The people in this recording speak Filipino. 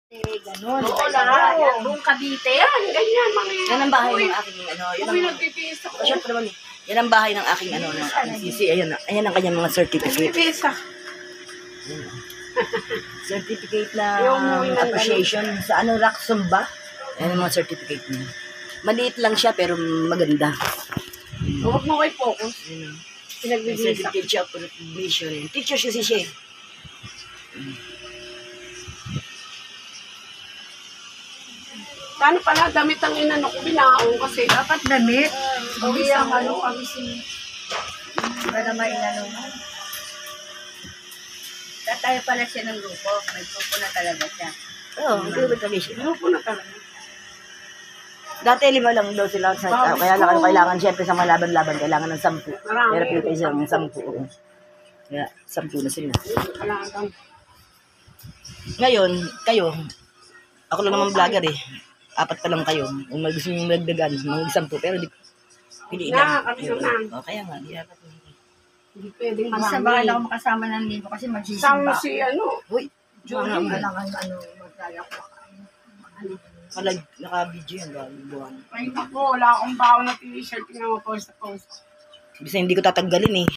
Ganon. Oo, laro. Buong Cavite yan. Ganyan, mga yan. Yan ang bahay ng aking ano. Yan Uy, ang, nagpipis ako. syempre naman, yan ang bahay ng aking ano, ng aking sisi. Ayan, ayan ang kanyang mga certificate. Nagpipis ako. Certificate na Yung mga appreciation sa ano, Raksum ba? Ayan ang mga certificate niya. Maliit lang siya pero maganda. Huwag mo kayo focus. Ayan. Pinagbibis ako. Certificate siya of recognition. Teacher kasi siya eh. Paano pala damit ang inano ko binaong kasi Dapat damit. Hindi ang ano kami Para mainano mo. Tayo pala siya ng grupo. May grupo na talaga siya. Oo, hindi ba kami siya? Ano po na talaga? Dati 5 lang daw sila sa tao. Kaya lang ano, kailangan siyempre sa mga laban-laban, kailangan ng 10. Marami. Pero pili tayo ng 10. Kaya 10 na sila. Kailangan. Ngayon, kayo, ako lang naman vlogger eh. 4 pa lang kayo. Kung may gusto nyo magdagan, mga 10. Pero di, piliin lang. Na, kami naman. O, kaya nga, di yata po. Hindi pwedeng Sa bahay lang ako makasama ng linggo kasi Sama magsisimba. si ano. Uy, Johnny, kailangan magdala ko. naka-video yan. Buwan. Ay, ako, wala akong baon na t-shirt na post. Bisa hindi ko tatanggalin eh.